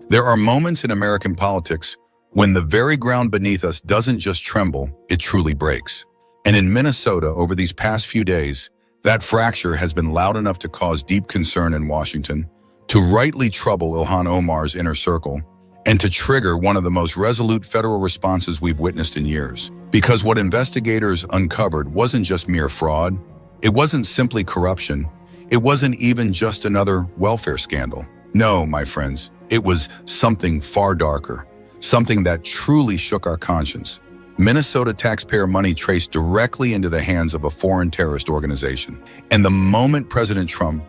There are moments in American politics when the very ground beneath us doesn't just tremble, it truly breaks. And in Minnesota, over these past few days, that fracture has been loud enough to cause deep concern in Washington, to rightly trouble Ilhan Omar's inner circle, and to trigger one of the most resolute federal responses we've witnessed in years. Because what investigators uncovered wasn't just mere fraud, it wasn't simply corruption, it wasn't even just another welfare scandal. No, my friends, it was something far darker, something that truly shook our conscience. Minnesota taxpayer money traced directly into the hands of a foreign terrorist organization. And the moment President Trump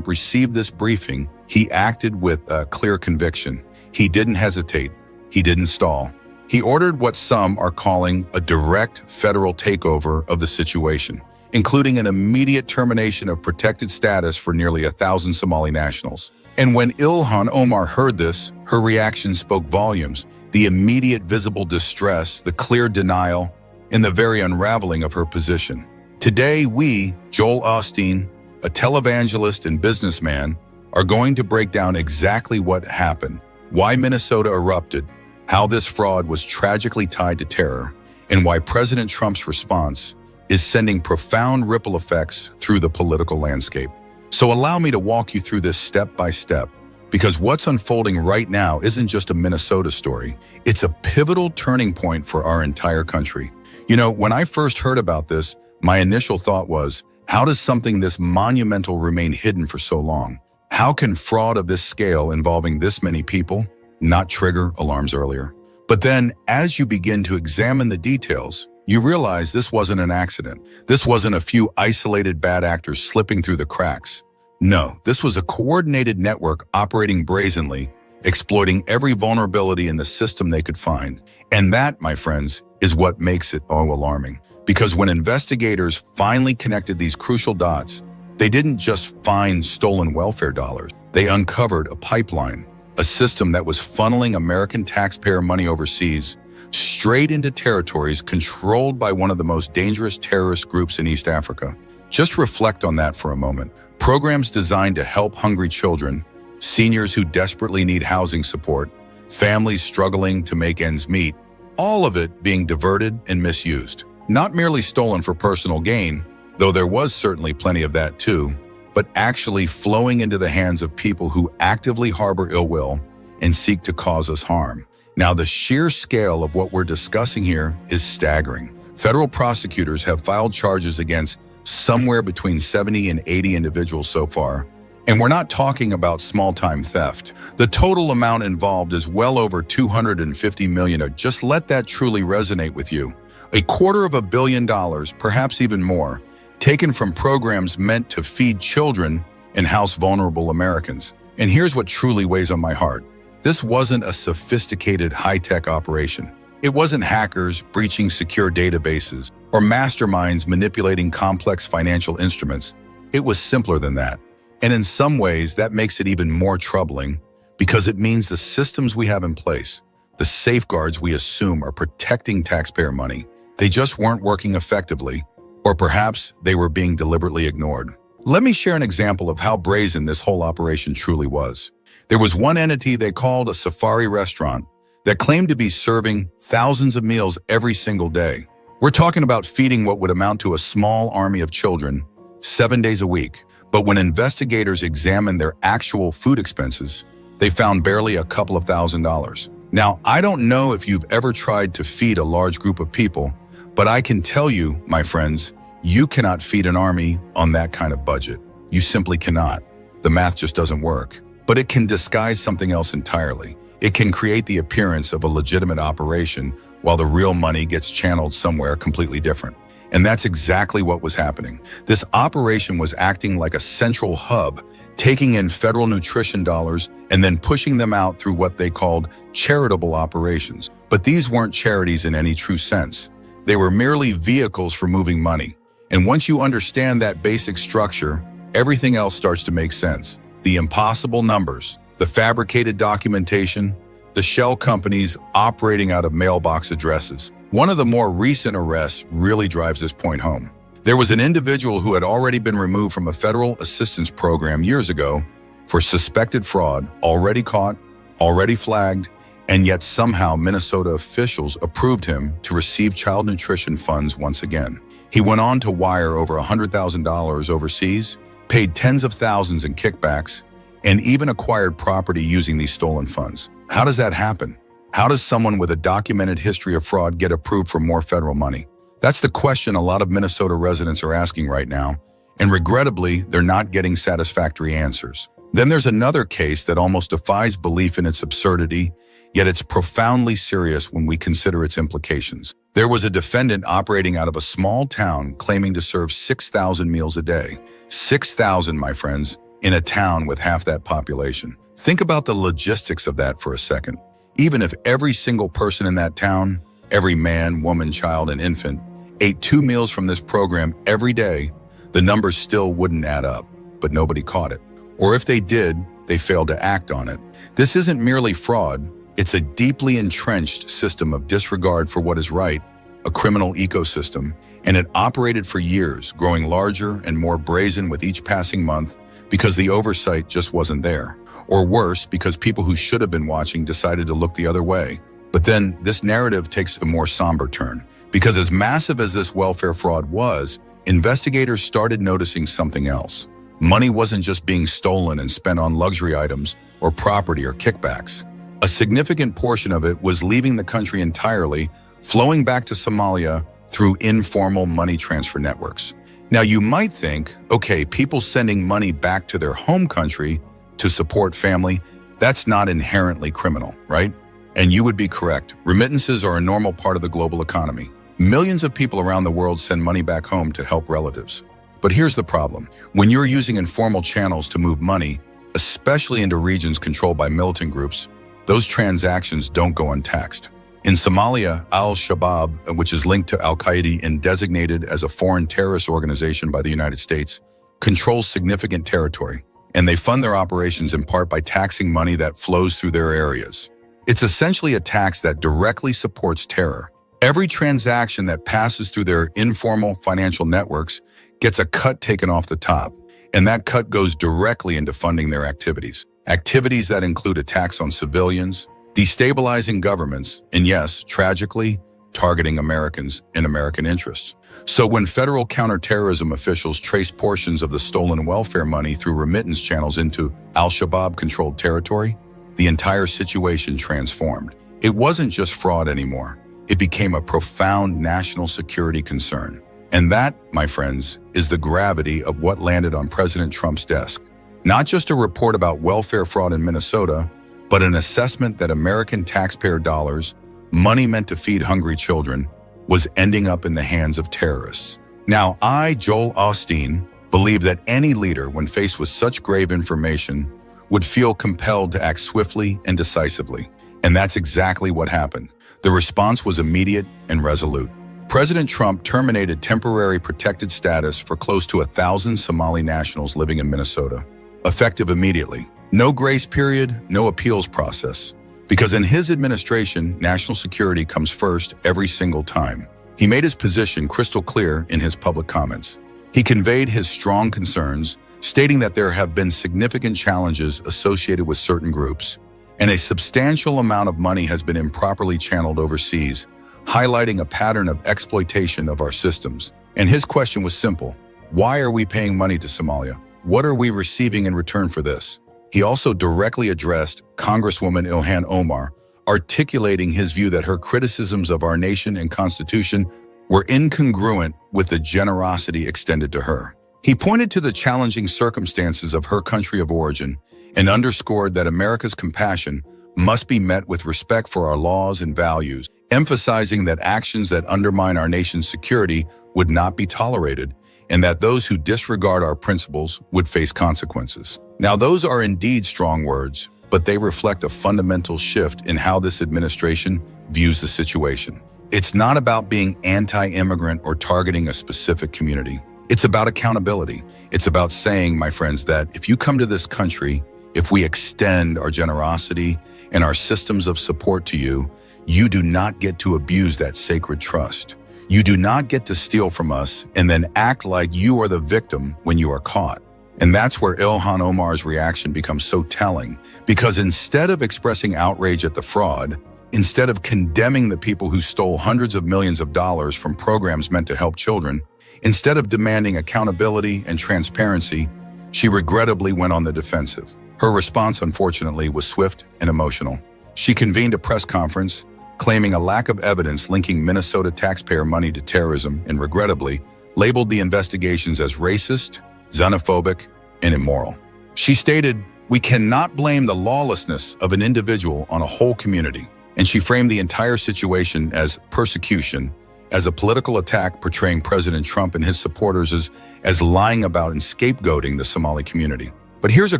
received this briefing, he acted with a clear conviction. He didn't hesitate. He didn't stall. He ordered what some are calling a direct federal takeover of the situation, including an immediate termination of protected status for nearly 1,000 Somali nationals. And when Ilhan Omar heard this, her reaction spoke volumes. The immediate visible distress, the clear denial, and the very unraveling of her position. Today, we, Joel Osteen, a televangelist and businessman, are going to break down exactly what happened, why Minnesota erupted, how this fraud was tragically tied to terror, and why President Trump's response is sending profound ripple effects through the political landscape. So allow me to walk you through this step by step, because what's unfolding right now isn't just a Minnesota story, it's a pivotal turning point for our entire country. You know, when I first heard about this, my initial thought was, how does something this monumental remain hidden for so long? How can fraud of this scale involving this many people not trigger alarms earlier? But then, as you begin to examine the details, you realize this wasn't an accident. This wasn't a few isolated bad actors slipping through the cracks. No, this was a coordinated network operating brazenly, exploiting every vulnerability in the system they could find. And that, my friends, is what makes it alarming. Because when investigators finally connected these crucial dots, they didn't just find stolen welfare dollars. They uncovered a pipeline, a system that was funneling American taxpayer money overseas, straight into territories controlled by one of the most dangerous terrorist groups in East Africa. Just reflect on that for a moment. Programs designed to help hungry children, seniors who desperately need housing support, families struggling to make ends meet, all of it being diverted and misused. Not merely stolen for personal gain, though there was certainly plenty of that too, but actually flowing into the hands of people who actively harbor ill will and seek to cause us harm. Now, the sheer scale of what we're discussing here is staggering. Federal prosecutors have filed charges against somewhere between 70 and 80 individuals so far. And we're not talking about small-time theft. The total amount involved is well over $250 million. Just let that truly resonate with you. $250 million, perhaps even more, taken from programs meant to feed children and house vulnerable Americans. And here's what truly weighs on my heart. This wasn't a sophisticated high-tech operation. It wasn't hackers breaching secure databases or masterminds manipulating complex financial instruments. It was simpler than that. And in some ways, that makes it even more troubling because it means the systems we have in place, the safeguards we assume are protecting taxpayer money, they just weren't working effectively, or perhaps they were being deliberately ignored. Let me share an example of how brazen this whole operation truly was. There was one entity they called a safari restaurant that claimed to be serving thousands of meals every single day. We're talking about feeding what would amount to a small army of children 7 days a week. But when investigators examined their actual food expenses, they found barely a couple of $1,000s. Now, I don't know if you've ever tried to feed a large group of people, but I can tell you, my friends, you cannot feed an army on that kind of budget. You simply cannot. The math just doesn't work. But it can disguise something else entirely. It can create the appearance of a legitimate operation while the real money gets channeled somewhere completely different. And that's exactly what was happening. This operation was acting like a central hub, taking in federal nutrition dollars and then pushing them out through what they called charitable operations. But these weren't charities in any true sense. They were merely vehicles for moving money. And once you understand that basic structure, everything else starts to make sense. The impossible numbers, the fabricated documentation, the shell companies operating out of mailbox addresses. One of the more recent arrests really drives this point home. There was an individual who had already been removed from a federal assistance program years ago for suspected fraud, already caught, already flagged, and yet somehow Minnesota officials approved him to receive child nutrition funds once again. He went on to wire over $100,000 overseas, paid tens of thousands in kickbacks, and even acquired property using these stolen funds. How does that happen? How does someone with a documented history of fraud get approved for more federal money? That's the question a lot of Minnesota residents are asking right now, and regrettably, they're not getting satisfactory answers. Then there's another case that almost defies belief in its absurdity, yet it's profoundly serious when we consider its implications. There was a defendant operating out of a small town claiming to serve 6,000 meals a day. 6,000, my friends, in a town with half that population. Think about the logistics of that for a second. Even if every single person in that town, every man, woman, child, and infant, ate 2 meals from this program every day, the numbers still wouldn't add up, but nobody caught it. Or if they did, they failed to act on it. This isn't merely fraud, it's a deeply entrenched system of disregard for what is right, a criminal ecosystem, and it operated for years, growing larger and more brazen with each passing month because the oversight just wasn't there. Or worse, because people who should have been watching decided to look the other way. But then this narrative takes a more somber turn, because as massive as this welfare fraud was, investigators started noticing something else. Money wasn't just being stolen and spent on luxury items or property or kickbacks. A significant portion of it was leaving the country entirely, flowing back to Somalia through informal money transfer networks. Now you might think, okay, people sending money back to their home country to support family, that's not inherently criminal, right? And you would be correct. Remittances are a normal part of the global economy. Millions of people around the world send money back home to help relatives. But here's the problem. When you're using informal channels to move money, especially into regions controlled by militant groups, those transactions don't go untaxed. In Somalia, al-Shabaab, which is linked to al-Qaeda and designated as a foreign terrorist organization by the United States, controls significant territory, and they fund their operations in part by taxing money that flows through their areas. It's essentially a tax that directly supports terror. Every transaction that passes through their informal financial networks gets a cut taken off the top, and that cut goes directly into funding their activities. Activities that include attacks on civilians, destabilizing governments, and yes, tragically, targeting Americans and American interests. So when federal counterterrorism officials traced portions of the stolen welfare money through remittance channels into al-Shabaab-controlled territory, the entire situation transformed. It wasn't just fraud anymore. It became a profound national security concern. And that, my friends, is the gravity of what landed on President Trump's desk. Not just a report about welfare fraud in Minnesota, but an assessment that American taxpayer dollars, money meant to feed hungry children, was ending up in the hands of terrorists. Now, I, Joel Osteen, believe that any leader, when faced with such grave information, would feel compelled to act swiftly and decisively. And that's exactly what happened. The response was immediate and resolute. President Trump terminated temporary protected status for close to 1,000 Somali nationals living in Minnesota, effective immediately. No grace period, no appeals process. Because in his administration, national security comes first every single time. He made his position crystal clear in his public comments. He conveyed his strong concerns, stating that there have been significant challenges associated with certain groups, and a substantial amount of money has been improperly channeled overseas, highlighting a pattern of exploitation of our systems. And his question was simple: why are we paying money to Somalia? What are we receiving in return for this? He also directly addressed Congresswoman Ilhan Omar, articulating his view that her criticisms of our nation and Constitution were incongruent with the generosity extended to her. He pointed to the challenging circumstances of her country of origin and underscored that America's compassion must be met with respect for our laws and values, emphasizing that actions that undermine our nation's security would not be tolerated, and that those who disregard our principles would face consequences. Now, those are indeed strong words, but they reflect a fundamental shift in how this administration views the situation. It's not about being anti-immigrant or targeting a specific community. It's about accountability. It's about saying, my friends, that if you come to this country, if we extend our generosity and our systems of support to you, you do not get to abuse that sacred trust. You do not get to steal from us and then act like you are the victim when you are caught. And that's where Ilhan Omar's reaction becomes so telling, because instead of expressing outrage at the fraud, instead of condemning the people who stole hundreds of millions of dollars from programs meant to help children, instead of demanding accountability and transparency, she regrettably went on the defensive. Her response, unfortunately, was swift and emotional. She convened a press conference, claiming a lack of evidence linking Minnesota taxpayer money to terrorism, and regrettably labeled the investigations as racist, xenophobic, and immoral. She stated, "We cannot blame the lawlessness of an individual on a whole community," and she framed the entire situation as persecution, as a political attack, portraying President Trump and his supporters as lying about and scapegoating the Somali community. But here's a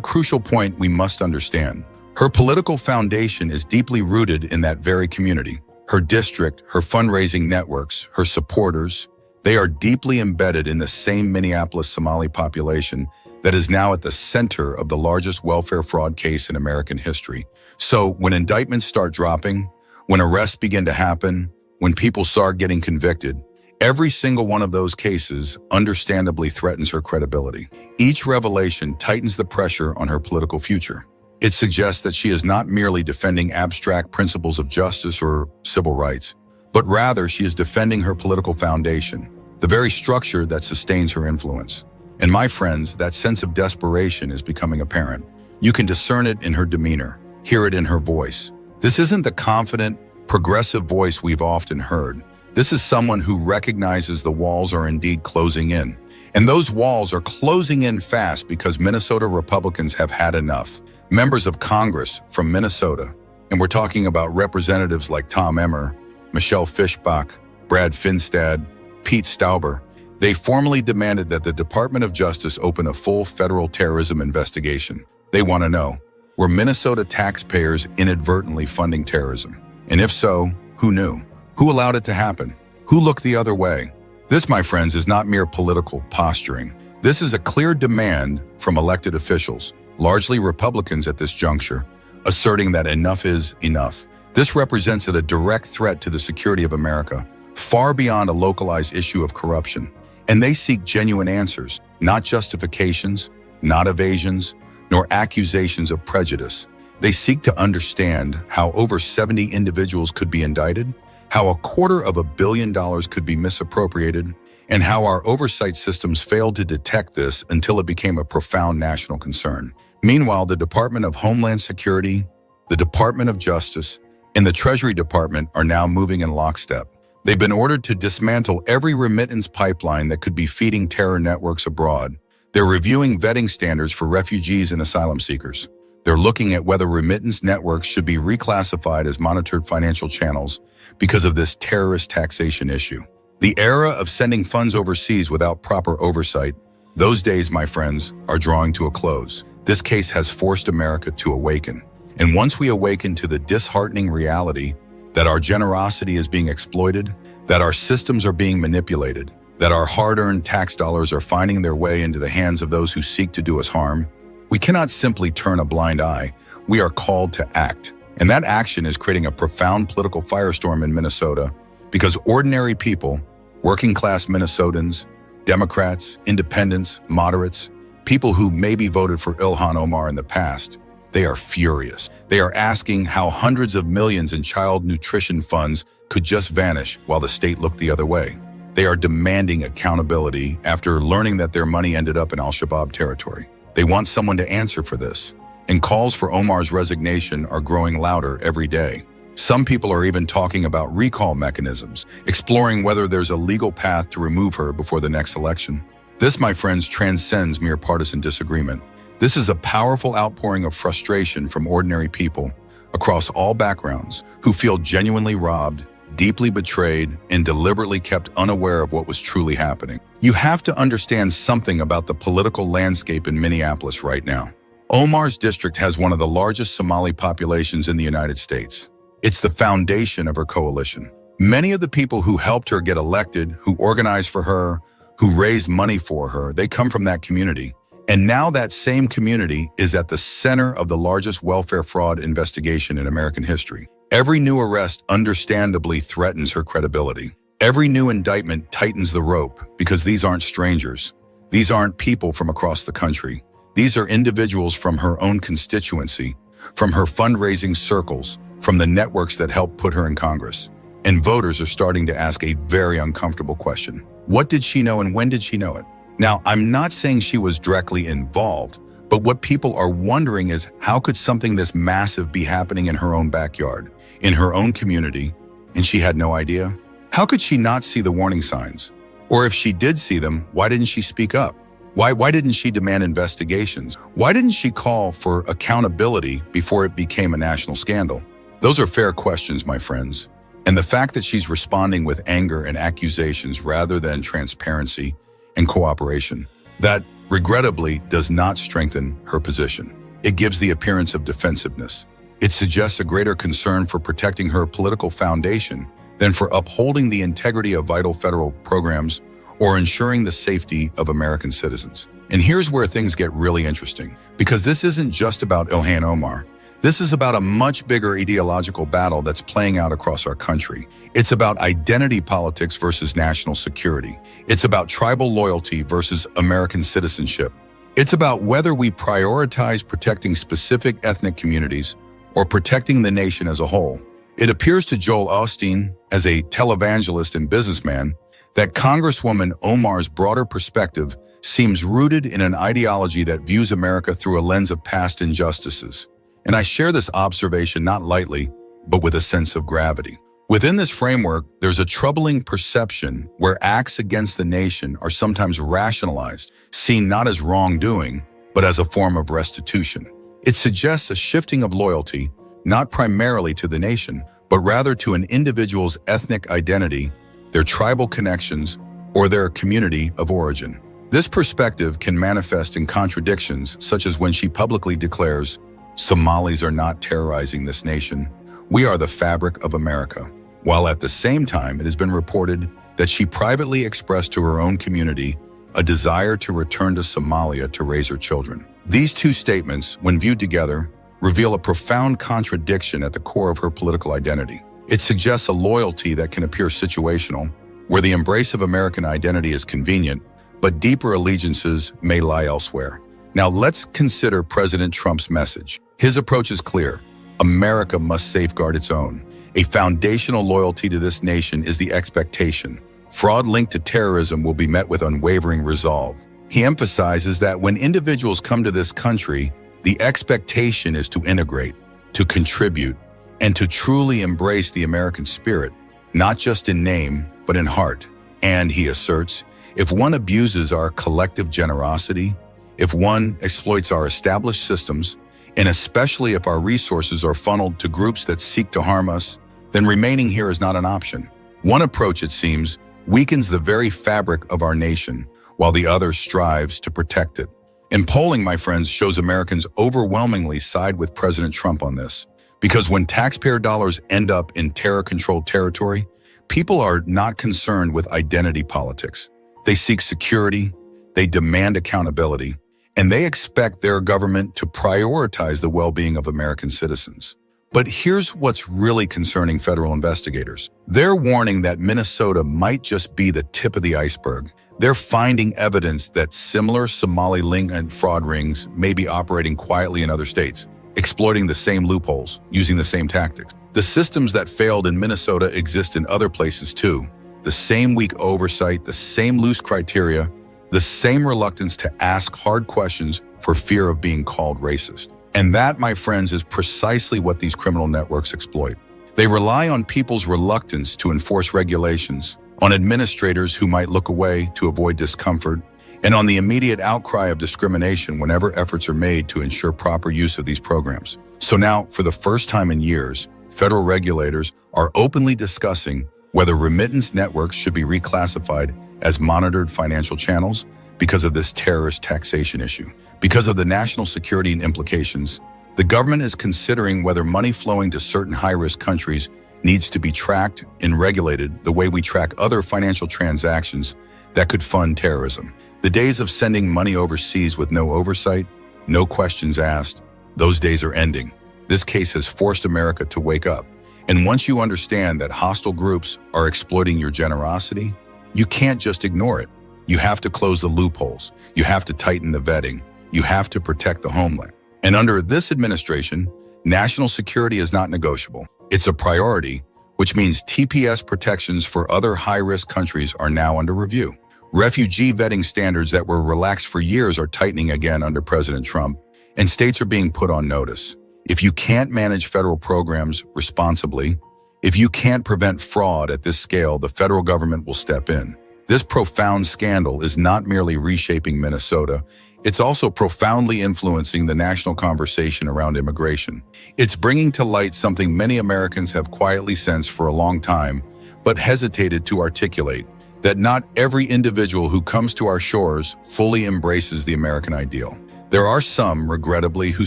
crucial point we must understand. Her political foundation is deeply rooted in that very community. Her district, her fundraising networks, her supporters, they are deeply embedded in the same Minneapolis Somali population that is now at the center of the largest welfare fraud case in American history. So when indictments start dropping, when arrests begin to happen, when people start getting convicted, every single one of those cases understandably threatens her credibility. Each revelation tightens the pressure on her political future. It suggests that she is not merely defending abstract principles of justice or civil rights, but rather she is defending her political foundation, the very structure that sustains her influence. And my friends, that sense of desperation is becoming apparent. You can discern it in her demeanor, hear it in her voice. This isn't the confident, progressive voice we've often heard. This is someone who recognizes the walls are indeed closing in. And those walls are closing in fast because Minnesota Republicans have had enough. Members of Congress from Minnesota, and we're talking about representatives like Tom Emmer, Michelle Fischbach, Brad Finstad, Pete Stauber, they formally demanded that the Department of Justice open a full federal terrorism investigation. They want to know, were Minnesota taxpayers inadvertently funding terrorism? And if so, who knew? Who allowed it to happen? Who looked the other way? This, my friends, is not mere political posturing. This is a clear demand from elected officials, largely Republicans at this juncture, asserting that enough is enough. This represents a direct threat to the security of America, far beyond a localized issue of corruption. And they seek genuine answers, not justifications, not evasions, nor accusations of prejudice. They seek to understand how over 70 individuals could be indicted, how $250 million could be misappropriated, and how our oversight systems failed to detect this until it became a profound national concern. Meanwhile, the Department of Homeland Security, the Department of Justice, and the Treasury Department are now moving in lockstep. They've been ordered to dismantle every remittance pipeline that could be feeding terror networks abroad. They're reviewing vetting standards for refugees and asylum seekers. They're looking at whether remittance networks should be reclassified as monitored financial channels because of this terrorist taxation issue. The era of sending funds overseas without proper oversight, those days, my friends, are drawing to a close. This case has forced America to awaken. And once we awaken to the disheartening reality that our generosity is being exploited, that our systems are being manipulated, that our hard-earned tax dollars are finding their way into the hands of those who seek to do us harm, we cannot simply turn a blind eye. We are called to act. And that action is creating a profound political firestorm in Minnesota because ordinary people, working-class Minnesotans, Democrats, independents, moderates, people who maybe voted for Ilhan Omar in the past, they are furious. They are asking how hundreds of millions in child nutrition funds could just vanish while the state looked the other way. They are demanding accountability after learning that their money ended up in al-Shabaab territory. They want someone to answer for this. And calls for Omar's resignation are growing louder every day. Some people are even talking about recall mechanisms, exploring whether there's a legal path to remove her before the next election. This, my friends, transcends mere partisan disagreement. This is a powerful outpouring of frustration from ordinary people across all backgrounds who feel genuinely robbed, deeply betrayed, and deliberately kept unaware of what was truly happening. You have to understand something about the political landscape in Minneapolis right now. Omar's district has one of the largest Somali populations in the United States. It's the foundation of her coalition. Many of the people who helped her get elected, who organized for her, who raised money for her, they come from that community. And now that same community is at the center of the largest welfare fraud investigation in American history. Every new arrest understandably threatens her credibility. Every new indictment tightens the rope because these aren't strangers. These aren't people from across the country. These are individuals from her own constituency, from her fundraising circles, from the networks that helped put her in Congress. And voters are starting to ask a very uncomfortable question. What did she know and when did she know it? Now, I'm not saying she was directly involved, but what people are wondering is how could something this massive be happening in her own backyard, in her own community, and she had no idea? How could she not see the warning signs? Or if she did see them, why didn't she speak up? Why didn't she demand investigations? Why didn't she call for accountability before it became a national scandal? Those are fair questions, my friends. And the fact that she's responding with anger and accusations rather than transparency and cooperation, that regrettably does not strengthen her position. It gives the appearance of defensiveness. It suggests a greater concern for protecting her political foundation than for upholding the integrity of vital federal programs or ensuring the safety of American citizens. And here's where things get really interesting, because this isn't just about Ilhan Omar. This is about a much bigger ideological battle that's playing out across our country. It's about identity politics versus national security. It's about tribal loyalty versus American citizenship. It's about whether we prioritize protecting specific ethnic communities or protecting the nation as a whole. It appears to Joel Osteen, as a televangelist and businessman, that Congresswoman Omar's broader perspective seems rooted in an ideology that views America through a lens of past injustices. And I share this observation not lightly, but with a sense of gravity. Within this framework, there's a troubling perception where acts against the nation are sometimes rationalized, seen not as wrongdoing, but as a form of restitution. It suggests a shifting of loyalty, not primarily to the nation, but rather to an individual's ethnic identity, their tribal connections, or their community of origin. This perspective can manifest in contradictions, such as when she publicly declares, "Somalis are not terrorizing this nation. We are the fabric of America," while at the same time it has been reported that she privately expressed to her own community a desire to return to Somalia to raise her children. These two statements, when viewed together, reveal a profound contradiction at the core of her political identity. It suggests a loyalty that can appear situational, where the embrace of American identity is convenient, but deeper allegiances may lie elsewhere. Now let's consider President Trump's message. His approach is clear. America must safeguard its own. A foundational loyalty to this nation is the expectation. Fraud linked to terrorism will be met with unwavering resolve. He emphasizes that when individuals come to this country, the expectation is to integrate, to contribute, and to truly embrace the American spirit, not just in name, but in heart. And he asserts, if one abuses our collective generosity, if one exploits our established systems, and especially if our resources are funneled to groups that seek to harm us, then remaining here is not an option. One approach, it seems, weakens the very fabric of our nation, while the other strives to protect it. And polling, my friends, shows Americans overwhelmingly side with President Trump on this. Because when taxpayer dollars end up in terror-controlled territory, people are not concerned with identity politics. They seek security, they demand accountability, and they expect their government to prioritize the well-being of American citizens. But here's what's really concerning federal investigators. They're warning that Minnesota might just be the tip of the iceberg. They're finding evidence that similar Somali link and fraud rings may be operating quietly in other states, exploiting the same loopholes, using the same tactics. The systems that failed in Minnesota exist in other places too. The same weak oversight, the same loose criteria, the same reluctance to ask hard questions for fear of being called racist. And that, my friends, is precisely what these criminal networks exploit. They rely on people's reluctance to enforce regulations, on administrators who might look away to avoid discomfort, and on the immediate outcry of discrimination whenever efforts are made to ensure proper use of these programs. So now, for the first time in years, federal regulators are openly discussing whether remittance networks should be reclassified as monitored financial channels because of this terrorist taxation issue. Because of the national security implications, the government is considering whether money flowing to certain high-risk countries needs to be tracked and regulated the way we track other financial transactions that could fund terrorism. The days of sending money overseas with no oversight, no questions asked, those days are ending. This case has forced America to wake up. And once you understand that hostile groups are exploiting your generosity, you can't just ignore it. You have to close the loopholes. You have to tighten the vetting. You have to protect the homeland. And under this administration, national security is not negotiable. It's a priority, which means TPS protections for other high-risk countries are now under review. Refugee vetting standards that were relaxed for years are tightening again under President Trump, and states are being put on notice. If you can't manage federal programs responsibly, if you can't prevent fraud at this scale, the federal government will step in. This profound scandal is not merely reshaping Minnesota, it's also profoundly influencing the national conversation around immigration. It's bringing to light something many Americans have quietly sensed for a long time, but hesitated to articulate, that not every individual who comes to our shores fully embraces the American ideal. There are some, regrettably, who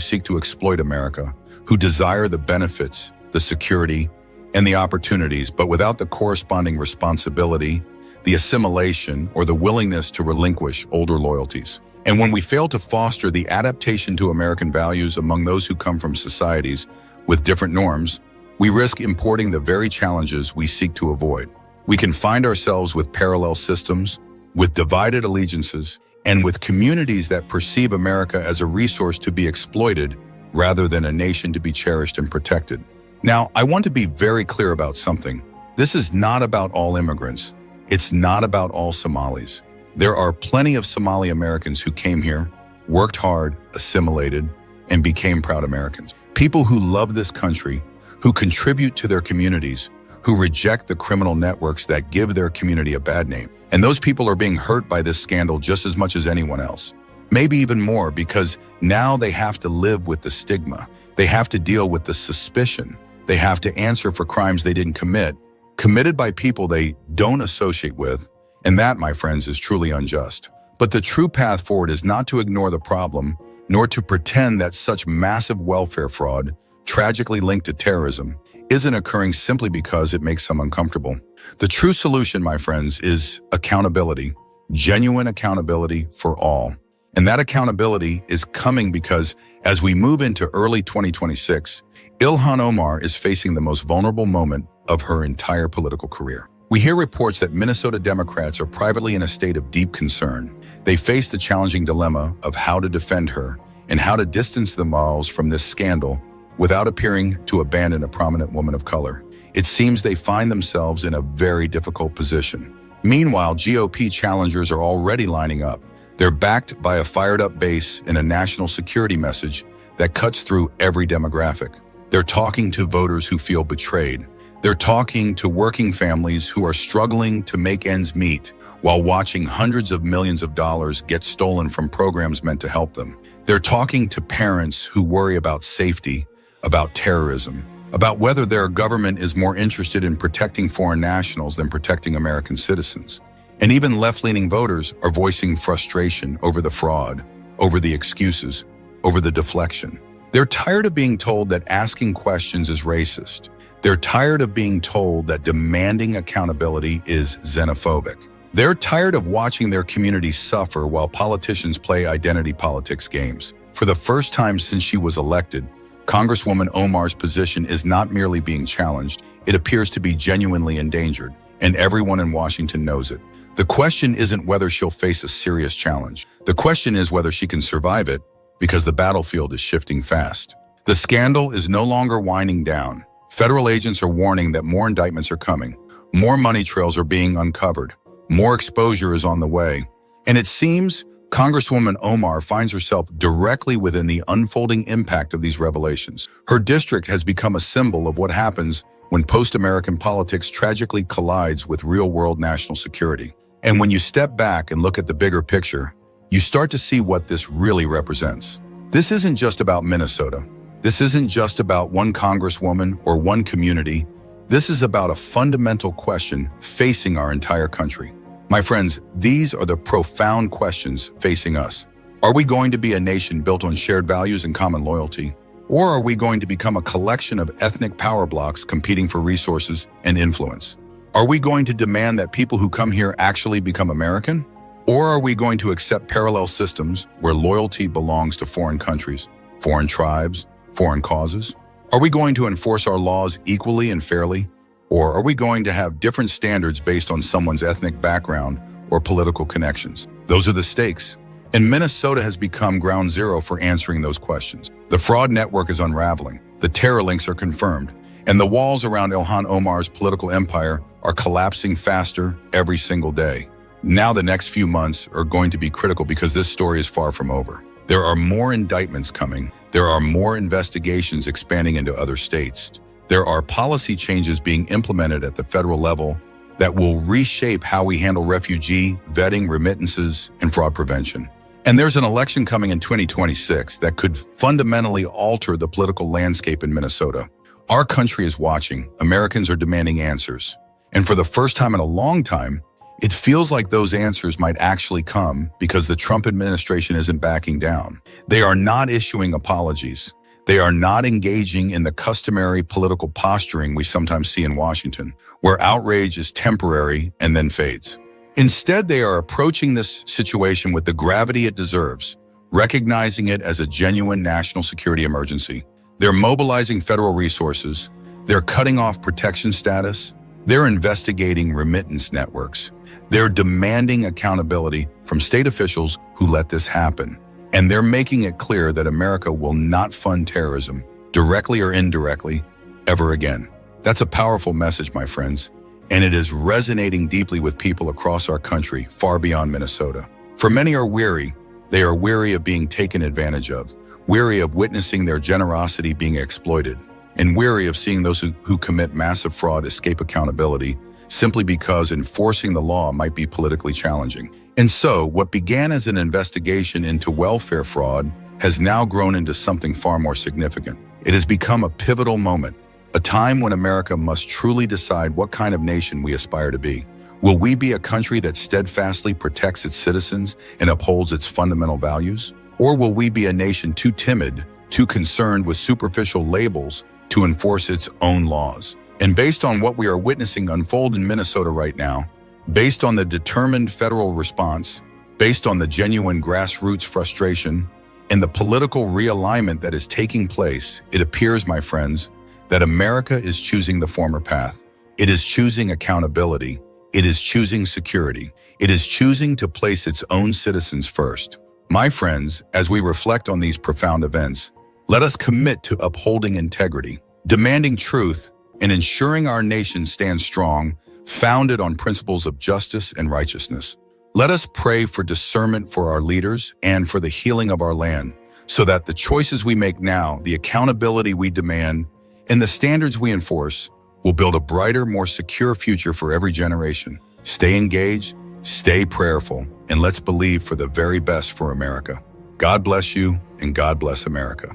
seek to exploit America, who desire the benefits, the security, and the opportunities, but without the corresponding responsibility, the assimilation, or the willingness to relinquish older loyalties. And when we fail to foster the adaptation to American values among those who come from societies with different norms, we risk importing the very challenges we seek to avoid. We can find ourselves with parallel systems, with divided allegiances, and with communities that perceive America as a resource to be exploited rather than a nation to be cherished and protected. Now, I want to be very clear about something. This is not about all immigrants. It's not about all Somalis. There are plenty of Somali Americans who came here, worked hard, assimilated, and became proud Americans. People who love this country, who contribute to their communities, who reject the criminal networks that give their community a bad name. And those people are being hurt by this scandal just as much as anyone else. Maybe even more, because now they have to live with the stigma. They have to deal with the suspicion. They have to answer for crimes they didn't commit, committed by people they don't associate with. And that, my friends, is truly unjust. But the true path forward is not to ignore the problem, nor to pretend that such massive welfare fraud, tragically linked to terrorism, isn't occurring simply because it makes some uncomfortable. The true solution, my friends, is accountability, genuine accountability for all. And that accountability is coming because as we move into early 2026, Ilhan Omar is facing the most vulnerable moment of her entire political career. We hear reports that Minnesota Democrats are privately in a state of deep concern. They face the challenging dilemma of how to defend her and how to distance themselves from this scandal without appearing to abandon a prominent woman of color. It seems they find themselves in a very difficult position. Meanwhile, GOP challengers are already lining up. They're backed by a fired-up base and a national security message that cuts through every demographic. They're talking to voters who feel betrayed. They're talking to working families who are struggling to make ends meet while watching hundreds of millions of dollars get stolen from programs meant to help them. They're talking to parents who worry about safety, about terrorism, about whether their government is more interested in protecting foreign nationals than protecting American citizens. And even left-leaning voters are voicing frustration over the fraud, over the excuses, over the deflection. They're tired of being told that asking questions is racist. They're tired of being told that demanding accountability is xenophobic. They're tired of watching their communities suffer while politicians play identity politics games. For the first time since she was elected, Congresswoman Omar's position is not merely being challenged, it appears to be genuinely endangered, and everyone in Washington knows it. The question isn't whether she'll face a serious challenge. The question is whether she can survive it, because the battlefield is shifting fast. The scandal is no longer winding down. Federal agents are warning that more indictments are coming. More money trails are being uncovered. More exposure is on the way. And it seems Congresswoman Omar finds herself directly within the unfolding impact of these revelations. Her district has become a symbol of what happens when post-American politics tragically collides with real-world national security. And when you step back and look at the bigger picture, you start to see what this really represents. This isn't just about Minnesota. This isn't just about one congresswoman or one community. This is about a fundamental question facing our entire country. My friends, these are the profound questions facing us. Are we going to be a nation built on shared values and common loyalty? Or are we going to become a collection of ethnic power blocks competing for resources and influence? Are we going to demand that people who come here actually become American? Or are we going to accept parallel systems where loyalty belongs to foreign countries, foreign tribes, foreign causes? Are we going to enforce our laws equally and fairly? Or are we going to have different standards based on someone's ethnic background or political connections. Those are the stakes. And Minnesota has become ground zero for answering those questions. The fraud network is unraveling, the terror links are confirmed, and the walls around Ilhan Omar's political empire are collapsing faster every single day. Now the next few months are going to be critical because this story is far from over. There are more indictments coming. There are more investigations expanding into other states. There are policy changes being implemented at the federal level that will reshape how we handle refugee, vetting, remittances, and fraud prevention. And there's an election coming in 2026 that could fundamentally alter the political landscape in Minnesota. Our country is watching. Americans are demanding answers. And for the first time in a long time, it feels like those answers might actually come because the Trump administration isn't backing down. They are not issuing apologies. They are not engaging in the customary political posturing we sometimes see in Washington, where outrage is temporary and then fades. Instead, they are approaching this situation with the gravity it deserves, recognizing it as a genuine national security emergency. They're mobilizing federal resources. They're cutting off protection status. They're investigating remittance networks. They're demanding accountability from state officials who let this happen. And they're making it clear that America will not fund terrorism, directly or indirectly, ever again. That's a powerful message, my friends, and it is resonating deeply with people across our country, far beyond Minnesota. For many are weary. They are weary of being taken advantage of, weary of witnessing their generosity being exploited, and weary of seeing those who commit massive fraud escape accountability simply because enforcing the law might be politically challenging. And so, what began as an investigation into welfare fraud has now grown into something far more significant. It has become a pivotal moment, a time when America must truly decide what kind of nation we aspire to be. Will we be a country that steadfastly protects its citizens and upholds its fundamental values? Or will we be a nation too timid, too concerned with superficial labels to enforce its own laws? And based on what we are witnessing unfold in Minnesota right now, based on the determined federal response, based on the genuine grassroots frustration, and the political realignment that is taking place, it appears, my friends, that America is choosing the former path. It is choosing accountability. It is choosing security. It is choosing to place its own citizens first. My friends, as we reflect on these profound events, let us commit to upholding integrity, demanding truth, and ensuring our nation stands strong, founded on principles of justice and righteousness. Let us pray for discernment for our leaders and for the healing of our land, so that the choices we make now, the accountability we demand, and the standards we enforce will build a brighter, more secure future for every generation. Stay engaged, stay prayerful, and let's believe for the very best for America. God bless you, and God bless America.